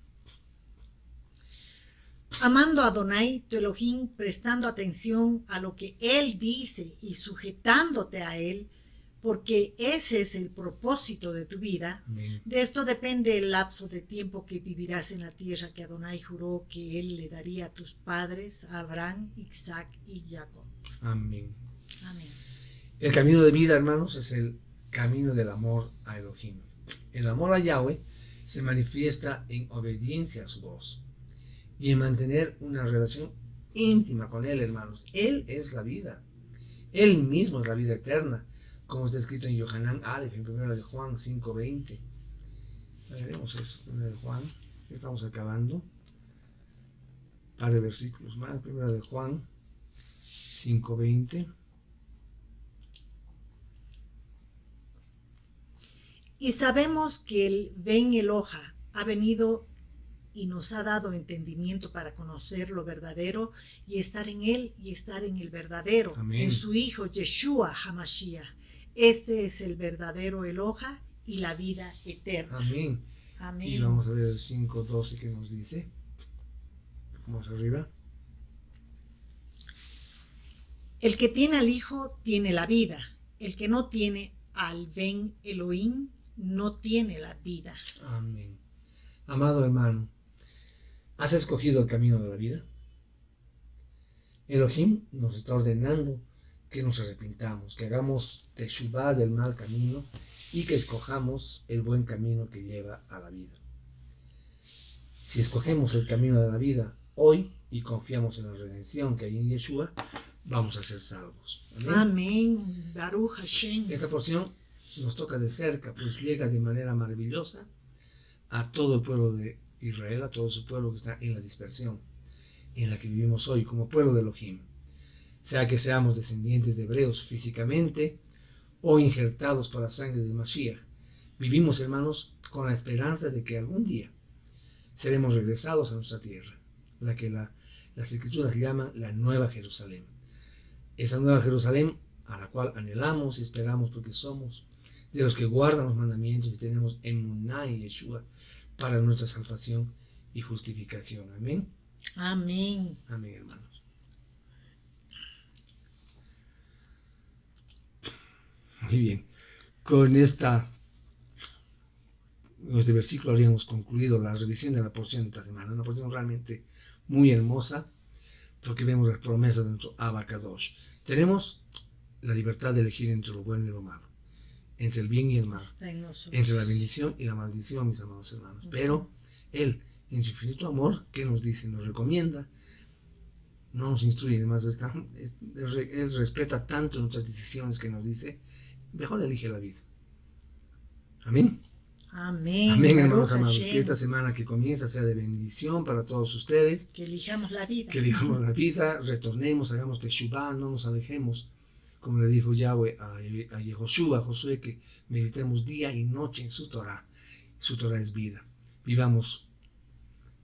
Amando a Adonai, tu Elohim, prestando atención a lo que Él dice y sujetándote a Él, porque ese es el propósito de tu vida. Amén. De esto depende el lapso de tiempo que vivirás en la tierra que Adonai juró que Él le daría a tus padres, a Abraham, Isaac y Jacob. Amén. Amén. El camino de vida, hermanos, es el camino del amor a Elohim. El amor a Yahweh se manifiesta en obediencia a su voz y en mantener una relación íntima con Él, hermanos. Él es la vida. Él mismo es la vida eterna, como está escrito en Yohanan Aleph, en 1 de Juan 5:20. Veremos eso, 1 de Juan, ya estamos acabando. Un par de versículos más, 1 de Juan 5:20. Y sabemos que el Ben Eloha ha venido y nos ha dado entendimiento para conocer lo verdadero y estar en Él y estar en el verdadero, Amén. en su Hijo Yeshua HaMashiach. Este es el verdadero Eloha y la vida eterna. Amén. Amén. Y vamos a ver el 5:12 que nos dice. Vamos arriba. El que tiene al Hijo tiene la vida. El que no tiene al Ben Elohim no tiene la vida. Amén. Amado hermano, ¿has escogido el camino de la vida? Elohim nos está ordenando que nos arrepintamos, que hagamos teshuvá del mal camino y que escojamos el buen camino que lleva a la vida. Si escogemos el camino de la vida hoy y confiamos en la redención que hay en Yeshua, vamos a ser salvos. Amén. Baruch Hashem. Esta porción nos toca de cerca, pues llega de manera maravillosa a todo el pueblo de Israel, a todo su pueblo que está en la dispersión, en la que vivimos hoy como pueblo de Elohim. Sea que seamos descendientes de hebreos físicamente o injertados por la sangre de Mashiach, vivimos, hermanos, con la esperanza de que algún día seremos regresados a nuestra tierra, la que las escrituras llaman la Nueva Jerusalén. Esa Nueva Jerusalén a la cual anhelamos y esperamos porque somos de los que guardan los mandamientos y tenemos emuná y Yeshua para nuestra salvación y justificación. Amén. Amén. Amén, hermanos. Muy bien. Con este versículo habríamos concluido la revisión de la porción de esta semana. Una porción realmente muy hermosa porque vemos las promesas de nuestro Abacadosh. Tenemos la libertad de elegir entre lo bueno y lo malo, entre el bien y el mal, entre la bendición y la maldición, mis amados hermanos. Pero Él, en su infinito amor, ¿qué nos dice? Nos recomienda, no nos instruye, además Él respeta tanto nuestras decisiones que nos dice, mejor elige la vida. Amén. Amén. Amén, hermanos amados. Que esta semana que comienza sea de bendición para todos ustedes. Que elijamos la vida. Que elijamos la vida, retornemos, hagamos teshuvá, no nos alejemos. Como le dijo Yahweh a Yehoshua, a Josué, que meditemos día y noche en su Torah. Su Torah es vida. Vivamos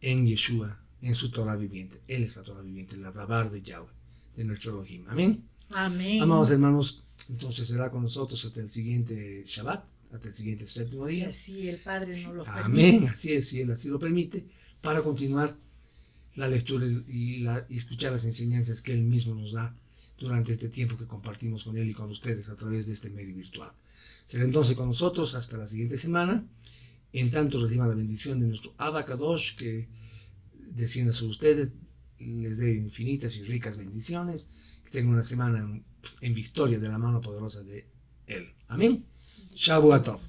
en Yeshua, en su Torah viviente. Él es la Torah viviente, la Dabar de Yahweh, de nuestro Elohim. Amén. Amén. Amados hermanos, entonces será con nosotros hasta el siguiente Shabbat, hasta el siguiente séptimo día. Así el Padre nos lo permite. Amén, así es, si Él así lo permite, para continuar la lectura y escuchar las enseñanzas que Él mismo nos da durante este tiempo que compartimos con Él y con ustedes a través de este medio virtual. Será entonces con nosotros hasta la siguiente semana. En tanto reciban la bendición de nuestro Abacadosh, que descienda sobre ustedes, les dé infinitas y ricas bendiciones, que tengan una semana en victoria de la mano poderosa de Él. Amén. Shavuot Tov.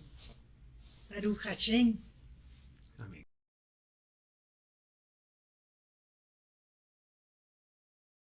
Baruch Hashem.